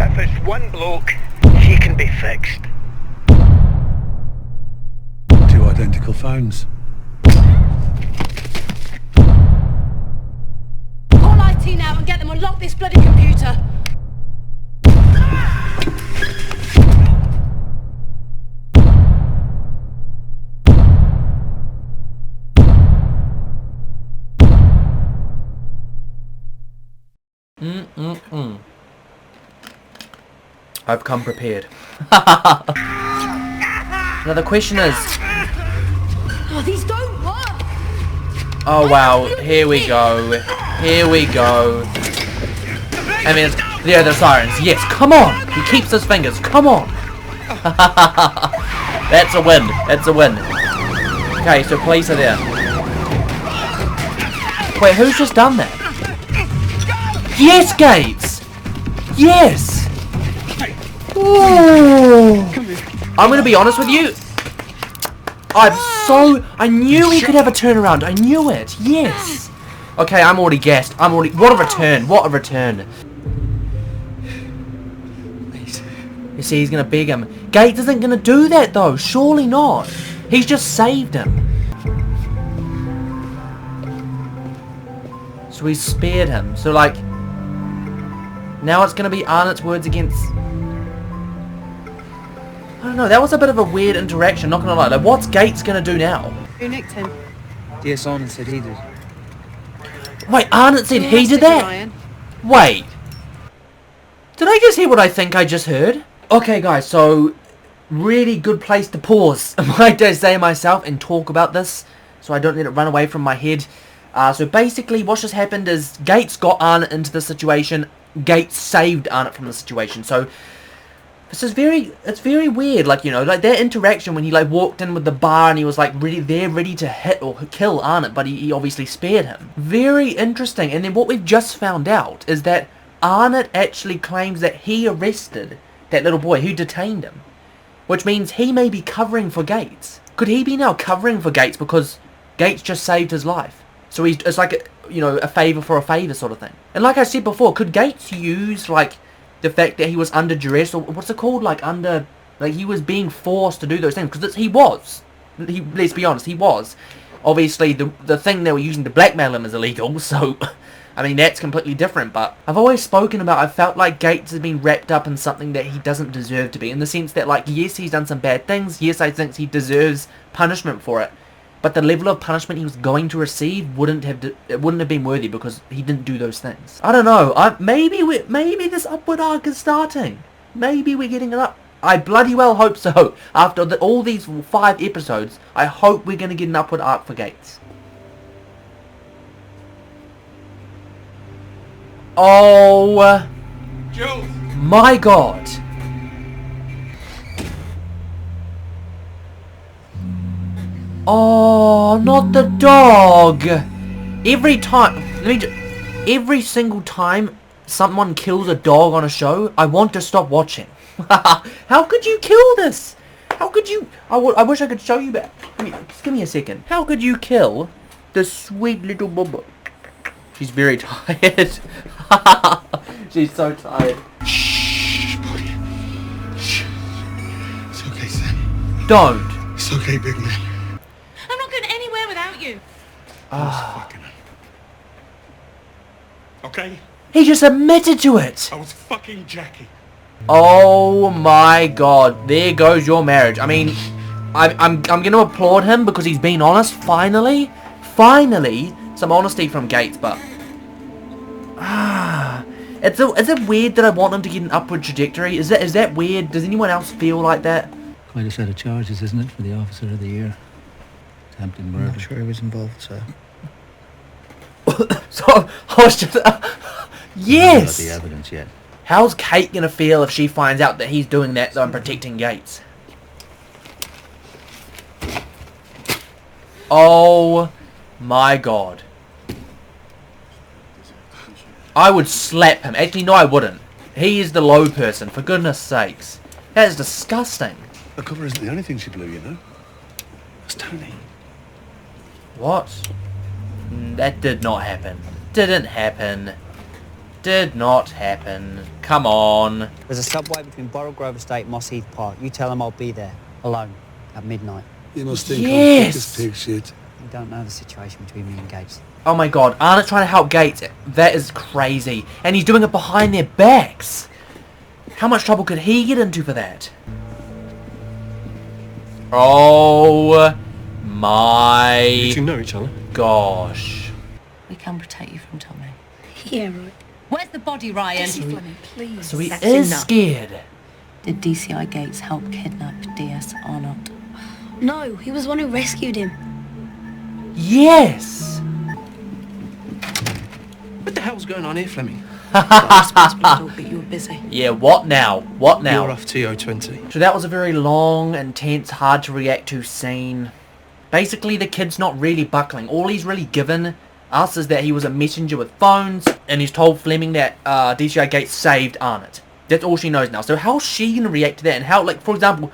If it's one bloke, he can be fixed. Two identical phones. Call IT now and get them to unlock this bloody computer. I've come prepared. Now the question is... Oh, these don't work. Oh wow, here we go. Here we go. I mean, yeah, the sirens. Yes, come on. He keeps his fingers. Come on. That's a win. That's a win. Okay, so police are there. Wait, who's just done that? Yes, Gates! Yes! Ooh. I'm gonna be honest with you. I knew he could have a turnaround. I knew it. Yes. Okay, I'm already gassed. What a return. What a return. You see, he's gonna beg him. Gates isn't gonna do that though. Surely not. He's just saved him. So he spared him. So like, now it's gonna be Arnott's words against... I don't know, that was a bit of a weird interaction, not gonna lie. Like, what's Gates gonna do now? Who nicked him? DS Arnold said he did. Wait, Arnott said he did that? Wait. Did I just hear what I think I just heard? Okay guys, so really good place to pause, I might dare say myself, and talk about this so I don't let it run away from my head. So basically what's just happened is Gates got Arnott into the situation, Gates saved Arnott from the situation. So this is it's very weird, like, you know, like that interaction when he like walked in with the bar and he was like ready to hit or kill Arnott, but he obviously spared him. Very interesting. And then what we've just found out is that Arnott actually claims that he arrested that little boy who detained him, which means he may be covering for Gates. Could he be now covering for Gates because Gates just saved his life? So it's like you know, a favour for a favour sort of thing. And like I said before, could Gates use like the fact that he was under duress, or what's it called, like under, like he was being forced to do those things, because he was. Let's be honest, he was. Obviously, the thing they were using to blackmail him is illegal, so I mean that's completely different. But I've always spoken about, I felt like Gates has been wrapped up in something that he doesn't deserve to be, in the sense that, like, yes, he's done some bad things, yes, I think he deserves punishment for it, but the level of punishment he was going to receive wouldn't have been worthy because he didn't do those things. I don't know. Maybe this upward arc is starting. Maybe we're getting it up. I bloody well hope so. After all these 5 episodes, I hope we're going to get an upward arc for Gates. Oh my god. Oh, not the dog! Every single time someone kills a dog on a show, I want to stop watching. How could you kill this? How could you... I wish I could show you that. Just give me a second. How could you kill the sweet little bubba? She's very tired. She's so tired. Shh, boy. Shh. It's okay, Sam. Don't. It's okay, big man. I'm not going anywhere without you. Fucking... Okay? He just admitted to it. I was fucking Jackie. Oh my god. There goes your marriage. I mean, I'm going to applaud him because he's been honest. Finally. Finally. Some honesty from Gates, but... Is it weird that I want him to get an upward trajectory? Is that weird? Does anyone else feel like that? Quite a set of charges, isn't it, for the Officer of the Year? Attempted murder. I'm not sure he was involved, sir. So, I was just... yes! Not the evidence yet. How's Kate gonna feel if she finds out that he's doing that though and protecting Gates? Oh my god. I would slap him. Actually, no, I wouldn't. He is the low person, for goodness sakes. That is disgusting. The cover isn't the only thing she blew, you know? It's Tony. What? That did not happen. Didn't happen. Did not happen. Come on. There's a subway between Borough Grove Estate and Moss Heath Park. You tell them I'll be there, alone, at midnight. You must think Yes. I'm thick as pig shit. You don't know the situation between me and Gates. Oh my god, Arnott's trying to help Gates. That is crazy. And he's doing it behind their backs. How much trouble could he get into for that? Oh my You two know each other? gosh. We can protect you from Tommy. Yeah, right. Where's the body, Ryan? Fleming, please. So he That's is enough. scared. Did DCI Gates help kidnap DS Arnott? No, he was the one who rescued him. Yes. What the hell's going on here, Fleming? But you were busy. Yeah, what now? What now? You're off TO20. So that was a very long, intense, hard to react to scene. Basically, the kid's not really buckling. All he's really given us is that he was a messenger with phones, and he's told Fleming that DCI Gates saved Arnott. That's all she knows now. So how's she going to react to that? And how, like, for example,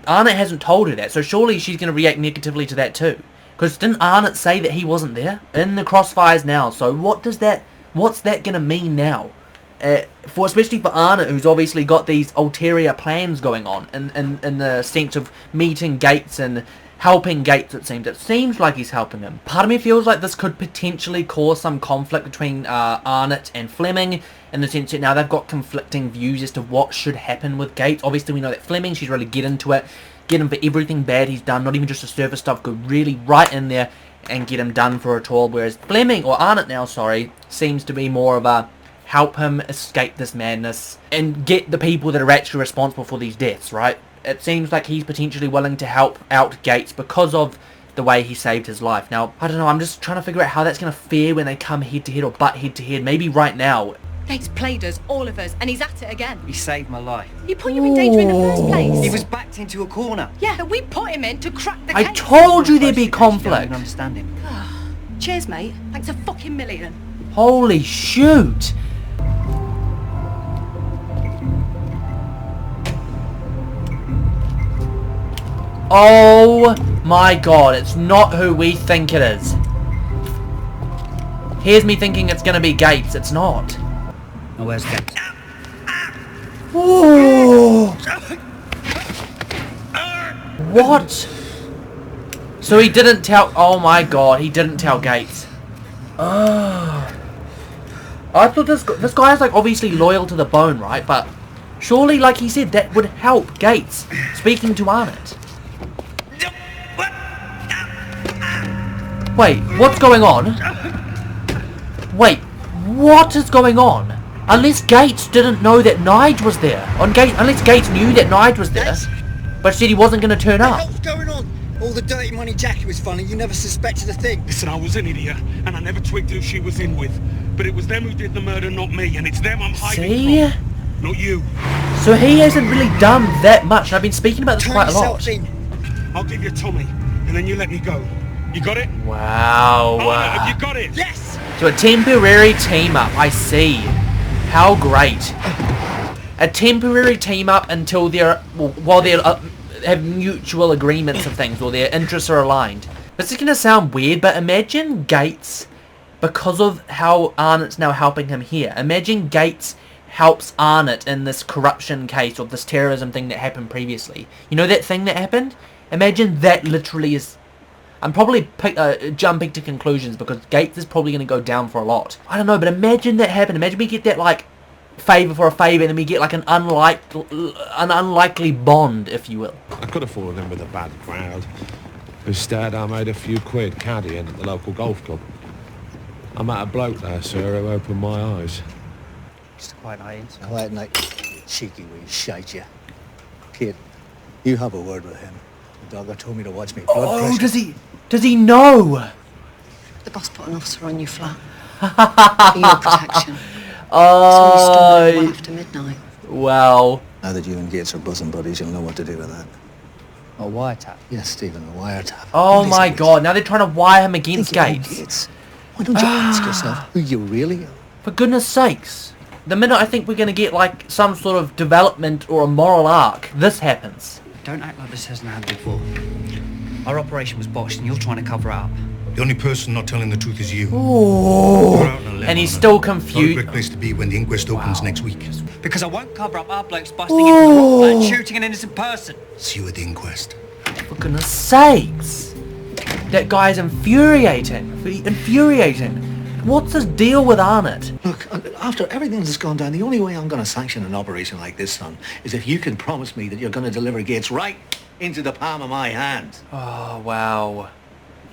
Arnott hasn't told her that, so surely she's going to react negatively to that too. Because didn't Arnott say that he wasn't there? In the crossfires now, so what's that going to mean now? Especially for Arnott, who's obviously got these ulterior plans going on in the sense of meeting Gates and helping Gates, it seems. It seems like he's helping him. Part of me feels like this could potentially cause some conflict between Arnott and Fleming, in the sense that now they've got conflicting views as to what should happen with Gates. Obviously, we know that Fleming, she's really get into it, get him for everything bad he's done, not even just the surface stuff, go really right in there and get him done for it all. Whereas Fleming, or Arnott now, sorry, seems to be more of a help him escape this madness and get the people that are actually responsible for these deaths, right? It seems like he's potentially willing to help out Gates because of the way he saved his life. Now, I don't know, I'm just trying to figure out how that's going to fare when they come head to head or butt head to head. Maybe right now. Gates played us, all of us, and he's at it again. He saved my life. He put you in danger in the first place. He was backed into a corner. Yeah, but we put him in to crack the I case. told you there'd be You don't conflict. even understand him. Cheers, mate. Thanks a fucking million. Holy shoot. Oh my god, it's not who we think it is. Here's me thinking it's gonna be Gates, it's not. Now where's Gates? Ooh. What? So he didn't tell... Oh my god, he didn't tell Gates. Oh. I thought this guy is like obviously loyal to the bone, right? But surely, like he said, that would help Gates speaking to Arnott. Wait, what's going on? Wait, what is going on? Unless Gates didn't know that Nige was there. Unless Gates knew that Nige was there, but said he wasn't going to turn up. What's going on? All the dirty money Jackie was funny, you never suspected a thing. Listen, I was an idiot, and I never twigged who she was in with. But it was them who did the murder, not me, and it's them I'm hiding See? from. Not you. So he hasn't really done that much, and I've been speaking about this Turn quite a lot. yourself in. I'll give you Tommy, and then you let me go. You got it? Wow. Have you got it? Yes! So a temporary team up, I see. How great. A temporary team up until they're, while they have mutual agreements of things, or their interests are aligned. This is going to sound weird, but imagine Gates, because of how Arnott's now helping him here, imagine Gates helps Arnott in this corruption case or this terrorism thing that happened previously. You know that thing that happened? Imagine that literally is... I'm probably jumping to conclusions because Gates is probably going to go down for a lot. I don't know, but imagine that happen. Imagine we get that, like, favour for a favour, and then we get, like, an unlikely bond, if you will. I could have fallen in with a bad crowd. Instead, I made a few quid caddying at the local golf club. I met a bloke there, sir, who opened my eyes. Just a quiet night, sir. Quiet night. Cheeky wee shite you. Kid, you have a word with him. The dogger told me to watch me blood Oh, pressure. does he know? The boss put an officer on your flat. For your protection. Oh, After midnight. well. Now that you and Gates are bosom buddies, you'll know what to do with that. A wiretap. Yes, Stephen, a wiretap. Oh Listen, my Gates. god, now they're trying to wire him against Think you know Gates. Gates. Why don't you ask yourself who you really are? For goodness sakes. The minute I think we're going to get, like, some sort of development or a moral arc, this happens. Don't act like this hasn't happened before. Our operation was botched and you're trying to cover it up. The only person not telling the truth is you. Ooh. You're out on a limb, And he's Honor. still Not a confused. great place to be when the inquest opens next week. Because I won't cover up our blokes busting into the rock flat, shooting an innocent person. See you at the inquest. For goodness sakes. That guy's infuriating. Infuriating. What's his deal with Arnott? Look, after everything that's gone down, the only way I'm going to sanction an operation like this, son, is if you can promise me that you're going to deliver Gates right into the palm of my hand. Oh, wow.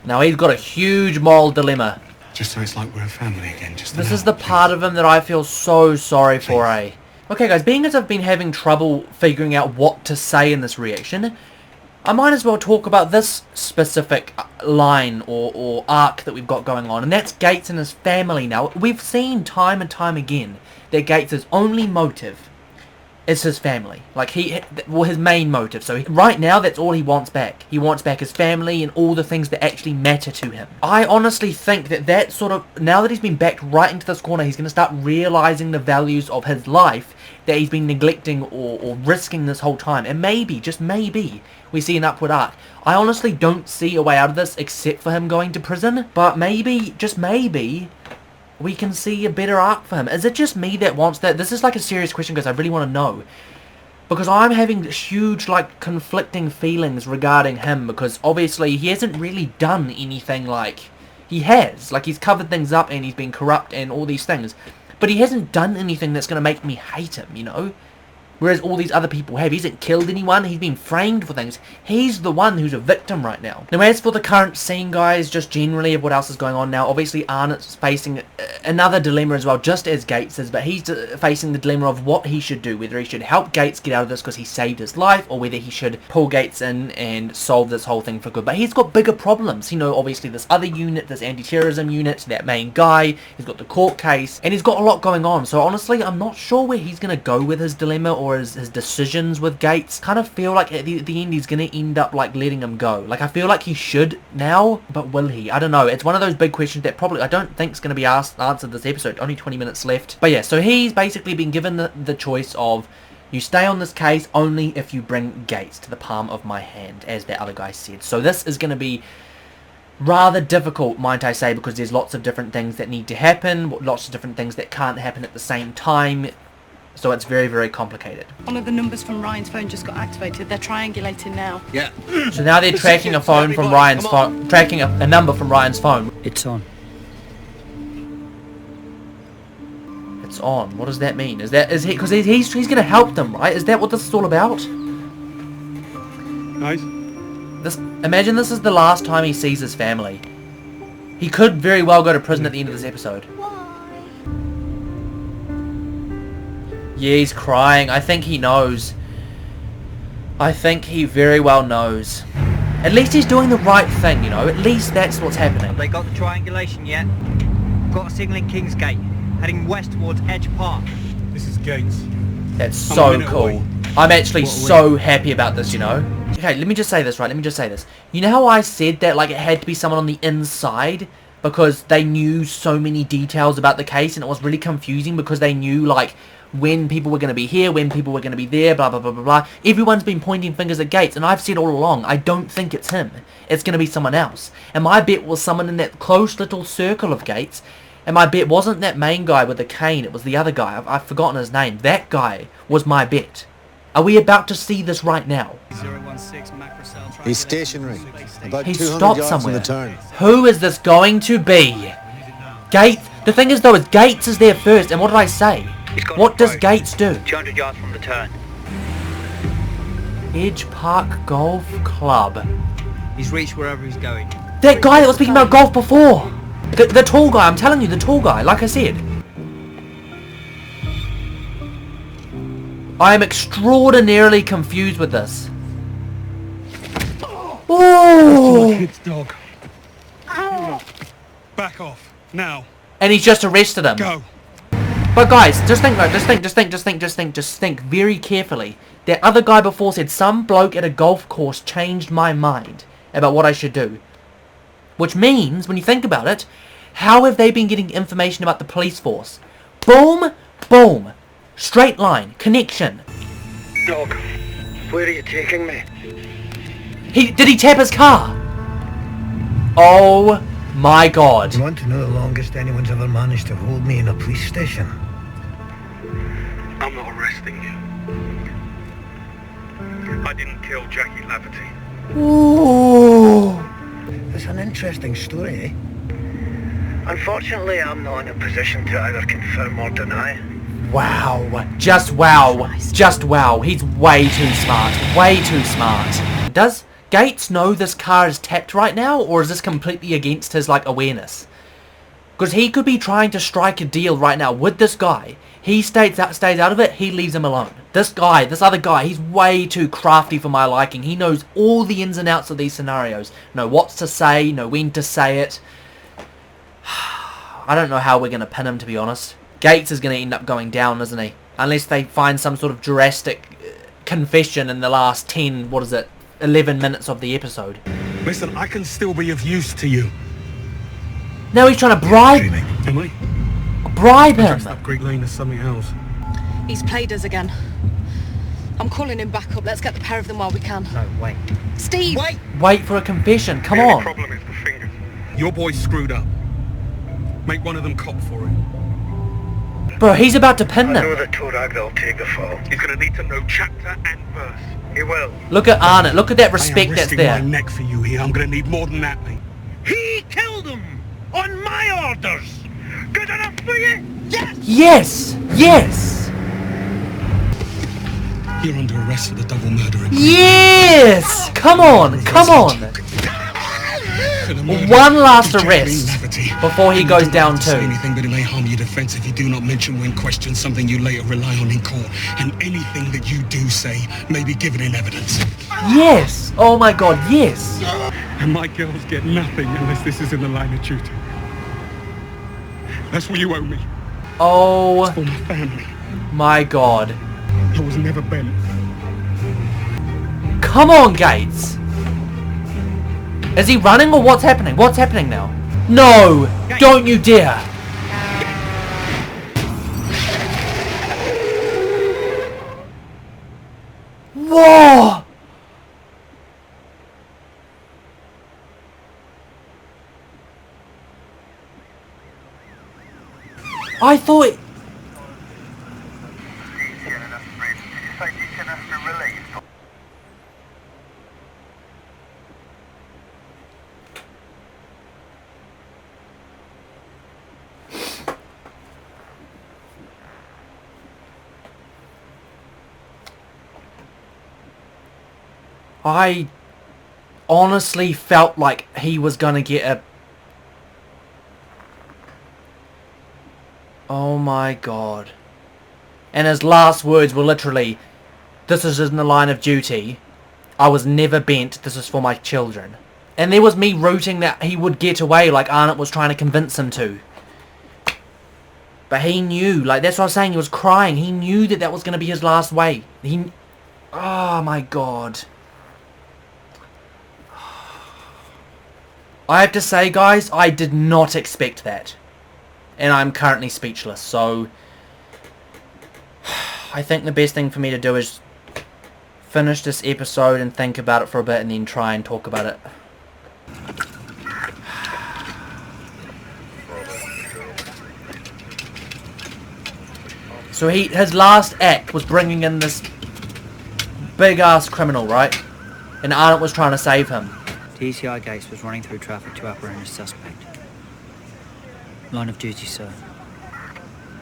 Now he's got a huge moral dilemma. Just so it's like we're a family again. This is the part of him that I feel so sorry for, eh? Okay, guys, being as I've been having trouble figuring out what to say in this reaction, I might as well talk about this specific line or arc that we've got going on, and that's Gates and his family now. We've seen time and time again that Gates' only motive is his family. Like, his main motive. So right now, that's all he wants back. He wants back his family and all the things that actually matter to him. I honestly think that sort of, now that he's been backed right into this corner, he's going to start realizing the values of his life that he's been neglecting or risking this whole time. And maybe, just maybe, we see an upward arc. I honestly don't see a way out of this except for him going to prison. But maybe, just maybe, we can see a better arc for him. Is it just me that wants that? This is like a serious question, guys. I really want to know. Because I'm having huge, like, conflicting feelings regarding him. Because obviously he hasn't really done anything like... He has. Like, he's covered things up and he's been corrupt and all these things. But he hasn't done anything that's going to make me hate him, you know? Whereas all these other people have. He hasn't killed anyone. He's been framed for things. He's the one who's a victim right now. Now, as for the current scene, guys, just generally of what else is going on now, obviously Arnott's facing another dilemma as well, just as Gates is, but he's facing the dilemma of what he should do, whether he should help Gates get out of this because he saved his life, or whether he should pull Gates in and solve this whole thing for good. But he's got bigger problems. You know, obviously this other unit, this anti-terrorism unit, that main guy, he's got the court case, and he's got a lot going on. So honestly, I'm not sure where he's going to go with his dilemma or his decisions with Gates. Kind of feel like at the end he's going to end up like letting him go. Like, I feel like he should now, but will he? I don't know. It's one of those big questions that probably I don't think is going to be answered this episode. Only 20 minutes left. But yeah, so he's basically been given the choice of, you stay on this case only if you bring Gates to the palm of my hand, as that other guy said. So this is going to be rather difficult, might I say, because there's lots of different things that need to happen, lots of different things that can't happen at the same time. So it's very, very complicated. One of the numbers from Ryan's phone just got activated. They're triangulating now. Yeah. So now they're tracking a phone from Ryan's phone, tracking a number from Ryan's phone. It's on. It's on. What does that mean? Is he because he's going to help them, right? Is that what this is all about? Guys? Imagine this is the last time he sees his family. He could very well go to prison at the end of this episode. Yeah, he's crying. I think he knows. I think he very well knows. At least he's doing the right thing, you know. At least that's what's happening. Have they got the triangulation yet? Got a signal in Kingsgate, heading west towards Edge Park. This is Gates. That's so cool. I'm actually so happy about this, you know. Okay, let me just say this, right? Let me just say this. You know how I said that, like, it had to be someone on the inside? Because they knew so many details about the case, and it was really confusing because they knew, like, when people were going to be here, when people were going to be there, blah, blah, blah, blah, blah. Everyone's been pointing fingers at Gates, and I've said all along, I don't think it's him. It's going to be someone else. And my bet was someone in that close little circle of Gates, and my bet wasn't that main guy with the cane, it was the other guy. I've forgotten his name. That guy was my bet. Are we about to see this right now? He's stationary. About He 200 stopped yards somewhere. from the turn. Who is this going to be? Gates. The thing is, though, is Gates is there first, and what did I say? What does Gates do? 200 yards from the turn. Edge Park Golf Club. He's reached wherever he's going. That guy that was speaking about golf before! The tall guy, I'm telling you, the tall guy, like I said. I am extraordinarily confused with this. Oh! Kid's dog. Back off. Now. And he's just arrested him. Go. But guys, just think very carefully. That other guy before said some bloke at a golf course changed my mind about what I should do. Which means, when you think about it, how have they been getting information about the police force? Boom, boom. Straight line, connection. Dog, where are you taking me? Did he tap his car? Oh My God. You want to know the longest anyone's ever managed to hold me in a police station? I'm not arresting you. I didn't kill Jackie Laverty. Ooh. It's an interesting story, eh? Unfortunately, I'm not in a position to either confirm or deny. Wow. Just wow. Just wow. He's way too smart. Way too smart. Does Gates know this car is tapped right now, or is this completely against his, like, awareness? Because he could be trying to strike a deal right now with this guy. He stays out of it, he leaves him alone. This guy, this other guy, he's way too crafty for my liking. He knows all the ins and outs of these scenarios. Know what to say, know when to say it. I don't know how we're going to pin him, to be honest. Gates is going to end up going down, isn't he? Unless they find some sort of drastic confession in the last 10, 11 minutes of the episode. Listen, I can still be of use to you. Now he's trying to bribe... Am I? Bribe him. Up Greek Lane as something else. He's played us again. I'm calling him back up. Let's get the pair of them while we can. No, wait. Steve! Wait! Wait for a confession. Come The on. only problem is the fingers. Your boy screwed up. Make one of them cop for it. Bro, he's about to pin I know them. the Torag will take the fall. He's gonna need to know chapter and verse. He will. Look at Arnott. Look at that I respect am that's risking there. my neck for you here. I'm gonna need more than that, mate. He killed him on my orders. Good enough for you? Yes. Yes. Yes. You're under arrest for the double murder. Yes. Come on. Come on. One last arrest before he goes down Say too. anything, but it may harm your defense if you do not mention when questioned something you later rely on in court, and anything that you do say may be given in evidence. Yes. Oh my God. Yes. And my girls get nothing unless this is in the line of duty. That's what you owe me. Oh For my family. my God. I was never bent. Come on, Gates. Is he running or what's happening? What's happening now? No! Don't you dare! Whoa! I thought... I honestly felt like he was gonna get a... Oh my God. And his last words were literally, "This is in the line of duty. I was never bent. This is for my children." And there was me rooting that he would get away like Arnott was trying to convince him to. But he knew, like that's what I was saying, he was crying. He knew that that was going to be his last way. Oh my God. I have to say, guys, I did not expect that. And I'm currently speechless, so... I think the best thing for me to do is finish this episode and think about it for a bit and then try and talk about it. So his last act was bringing in this big-ass criminal, right? And Arnott was trying to save him. TCI Gates was running through traffic to apprehend a suspect. Line of duty, sir.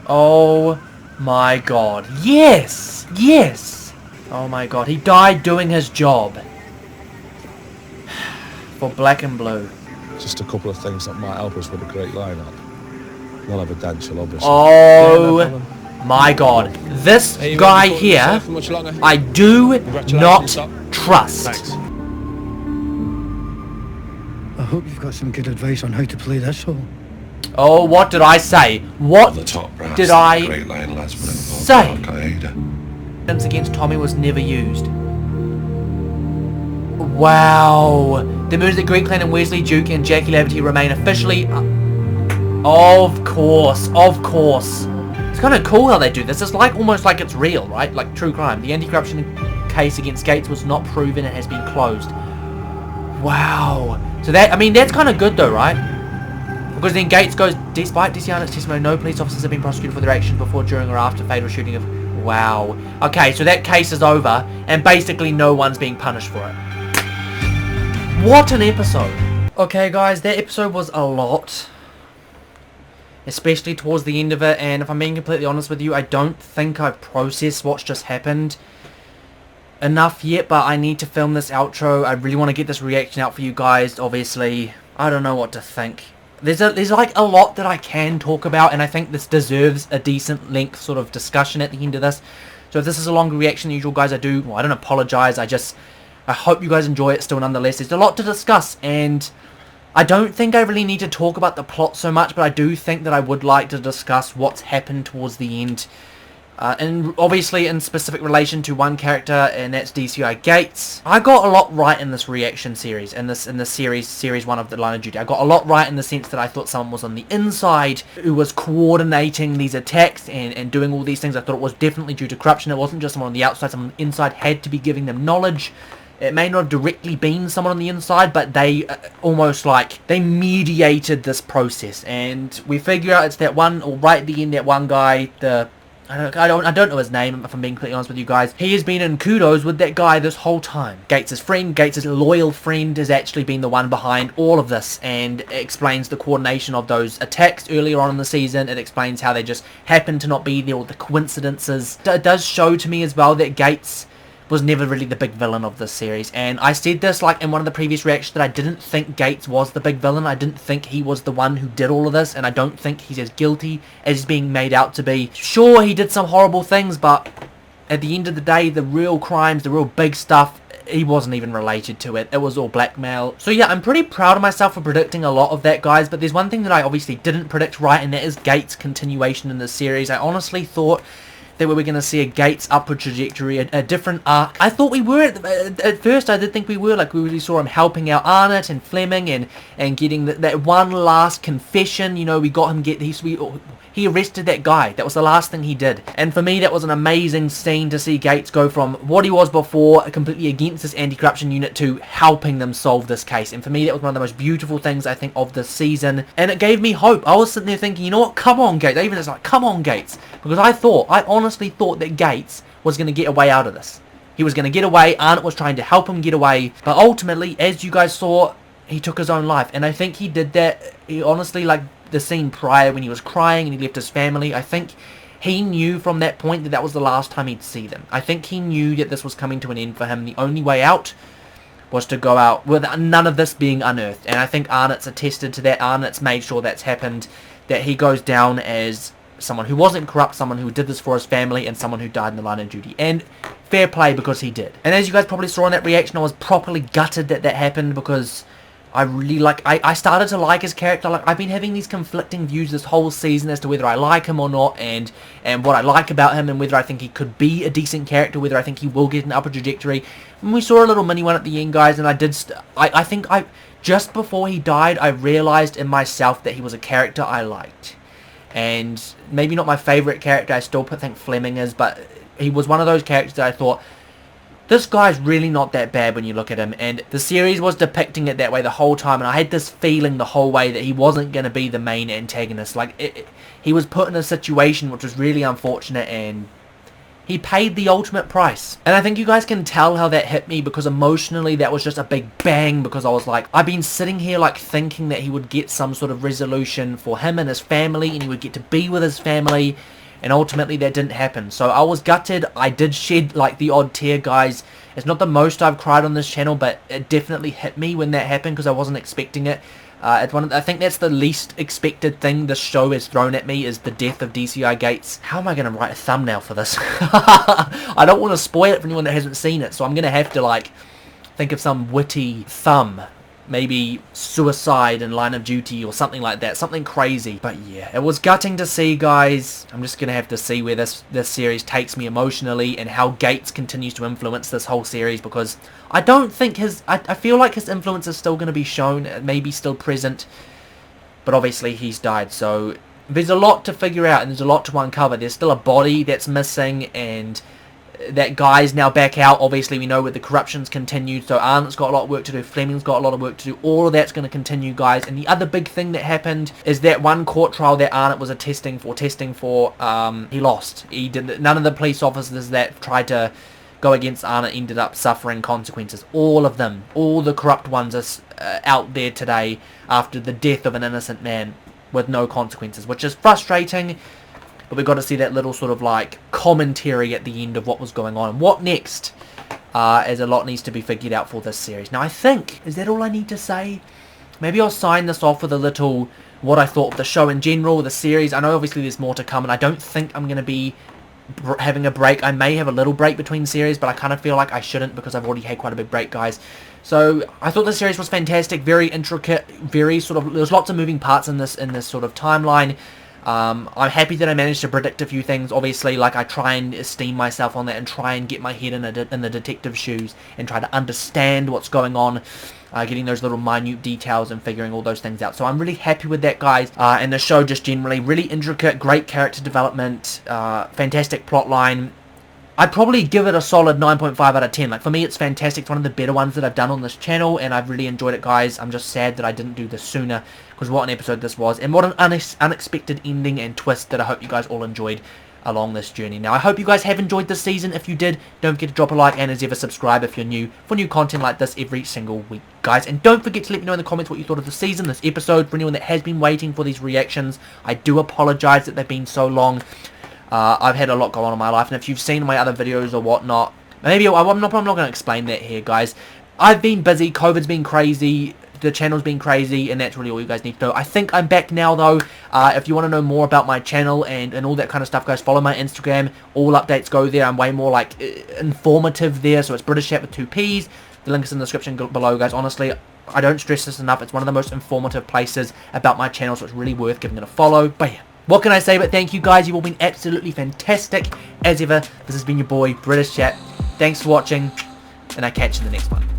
Oh my God. Yes! Yes! Oh my God. He died doing his job. For Black and Blue. Just a couple of things that might help us with a great lineup. Not evidential, obviously. Oh my God. This guy here, I do not trust. Thanks. I hope you've got some good advice on how to play this hole. Oh, what did I say? What The top brass, did the I Great Line lads were say? involved in Al-Qaeda. Evidence against Tommy was never used. Wow. The moves that Greg Clan and Wesley Duke and Jackie Laverty remain officially... Of course. Of course. It's kind of cool how they do this. It's like almost like it's real, right? Like true crime. The anti-corruption case against Gates was not proven and has been closed. Wow. So that, I mean, that's kind of good though, right? Because then Gates goes, despite DC Arnott's testimony, no police officers have been prosecuted for their actions before, during, or after fatal shooting of... Wow. Okay, so that case is over, and basically no one's being punished for it. What an episode. Okay, guys, that episode was a lot. Especially towards the end of it, and if I'm being completely honest with you, I don't think I've processed what's just happened enough yet, but I need to film this outro. I really want to get this reaction out for you guys. Obviously, I don't know what to think. There's like a lot that I can talk about, and I think this deserves a decent length sort of discussion at the end of this. So if this is a longer reaction than usual, guys, I don't apologize. I hope you guys enjoy it still nonetheless. There's a lot to discuss, and I don't think I really need to talk about the plot so much, but I do think that I would like to discuss what's happened towards the end. And obviously in specific relation to one character, and that's DCI Gates. I got a lot right in this reaction series, in this series 1 of the Line of Duty. I got a lot right in the sense that I thought someone was on the inside who was coordinating these attacks and doing all these things. I thought it was definitely due to corruption. It wasn't just someone on the outside. Someone on the inside had to be giving them knowledge. It may not have directly been someone on the inside, but they almost like they mediated this process. And we figure out it's that one, or right at the end, that one guy, I don't know his name, if I'm being completely honest with you guys. He has been in kudos with that guy this whole time. Gates' friend, Gates' loyal friend, has actually been the one behind all of this, and it explains the coordination of those attacks earlier on in the season. It explains how they just happened to not be there, or the coincidences. It does show to me as well that Gates was never really the big villain of this series, and I said this like in one of the previous reactions that I didn't think Gates was the big villain. I didn't think he was the one who did all of this, and I don't think he's as guilty as he's being made out to be. Sure, he did some horrible things, but at the end of the day, the real crimes, the real big stuff, he wasn't even related to it. It was all blackmail. So yeah, I'm pretty proud of myself for predicting a lot of that, guys, but there's one thing that I obviously didn't predict right, and that is Gates' continuation in this series. I honestly thought that we were going to see a Gates upward trajectory, a different arc. I thought we were, at first I did think we were, like we really saw him helping out Arnott and Fleming and getting that one last confession. You know, we got him he arrested that guy. That was the last thing he did. And for me, that was an amazing scene to see Gates go from what he was before, completely against this anti-corruption unit, to helping them solve this case. And for me, that was one of the most beautiful things, I think, of this season. And it gave me hope. I was sitting there thinking, you know what, come on, Gates. I even was like, come on, Gates. Because I honestly thought that Gates was going to get away out of this. He was going to get away. Arnott was trying to help him get away. But ultimately, as you guys saw, he took his own life. And I think he did that, he honestly, like the scene prior when he was crying and he left his family, I think he knew from that point that that was the last time he'd see them. I think he knew that this was coming to an end for him. The only way out was to go out with none of this being unearthed. And I think Arnott's attested to that. Arnott's made sure that's happened, that he goes down as someone who wasn't corrupt, someone who did this for his family, and someone who died in the line of duty. And fair play, because he did. And as you guys probably saw in that reaction, I was properly gutted that that happened, because I really I started to like his character. Like, I've been having these conflicting views this whole season as to whether I like him or not, and what I like about him, and whether I think he could be a decent character, whether I think he will get an upper trajectory. And we saw a little mini one at the end, guys, and I think just before he died, I realized in myself that he was a character I liked. And maybe not my favourite character, I still think Fleming is, but he was one of those characters that I thought, this guy's really not that bad when you look at him. And the series was depicting it that way the whole time, and I had this feeling the whole way that he wasn't going to be the main antagonist. Like, he was put in a situation which was really unfortunate, and he paid the ultimate price. And I think you guys can tell how that hit me, because emotionally that was just a big bang, because I was like, I've been sitting here like thinking that he would get some sort of resolution for him and his family, and he would get to be with his family, and ultimately that didn't happen. So I was gutted. I did shed like the odd tear, guys. It's not the most I've cried on this channel, but it definitely hit me when that happened, because I wasn't expecting it. I think that's the least expected thing this show has thrown at me, is the death of DCI Gates. How am I going to write a thumbnail for this? I don't want to spoil it for anyone that hasn't seen it, so I'm going to have to like think of some witty thumb. Maybe suicide in Line of Duty or something like that. Something crazy. But yeah, it was gutting to see, guys. I'm just going to have to see where this series takes me emotionally, and how Gates continues to influence this whole series, because I don't think I feel like his influence is still going to be shown, maybe still present, but obviously he's died. So there's a lot to figure out, and there's a lot to uncover. There's still a body that's missing, and that Guy's now back out. Obviously, we know where the corruption's continued, so Arnott's got a lot of work to do, Fleming's got a lot of work to do. All of that's going to continue, guys. And the other big thing that happened is that one court trial that Arnott was testing for, he lost. He did. None of the police officers that tried to go against Arnott ended up suffering consequences. All of them, all the corrupt ones are out there today after the death of an innocent man with no consequences, which is frustrating. But we've got to see that little sort of like commentary at the end of what was going on. And what next? As a lot needs to be figured out for this series. Now I think, is that all I need to say? Maybe I'll sign this off with a little what I thought of the show in general, the series. I know obviously there's more to come, and I don't think I'm going to be having a break. I may have a little break between series, but I kind of feel like I shouldn't because I've already had quite a big break, guys. So I thought the series was fantastic, very intricate, very sort of, there's lots of moving parts in this sort of timeline. I'm happy that I managed to predict a few things. Obviously, like, I try and esteem myself on that and try and get my head in the detective shoes and try to understand what's going on, getting those little minute details and figuring all those things out. So I'm really happy with that, guys. And the show just generally really intricate, great character development, fantastic plot line. I'd probably give it a solid 9.5 out of 10. Like, for me, it's fantastic. It's one of the better ones that I've done on this channel, and I've really enjoyed it, guys. I'm just sad that I didn't do this sooner, because what an episode this was, and what an unexpected ending and twist that I hope you guys all enjoyed along this journey. Now, I hope you guys have enjoyed this season. If you did, don't forget to drop a like, and as ever, subscribe if you're new for new content like this every single week, guys. And don't forget to let me know in the comments what you thought of the season, this episode. For anyone that has been waiting for these reactions, I do apologize that they've been so long. I've had a lot going on in my life, and if you've seen my other videos or whatnot, maybe I'm not going to explain that here, guys. I've been busy, COVID's been crazy, the channel's been crazy, and that's really all you guys need to know. I think I'm back now, though. If you want to know more about my channel and all that kind of stuff, guys, follow my Instagram. All updates go there. I'm way more, like, informative there, so it's British Chat with 2 P's. The link is in the description below, guys. Honestly, I don't stress this enough. It's one of the most informative places about my channel, so it's really worth giving it a follow. But yeah. What can I say but thank you, guys. You've all been absolutely fantastic. As ever, this has been your boy, British Chat. Thanks for watching, and I'll catch you in the next one.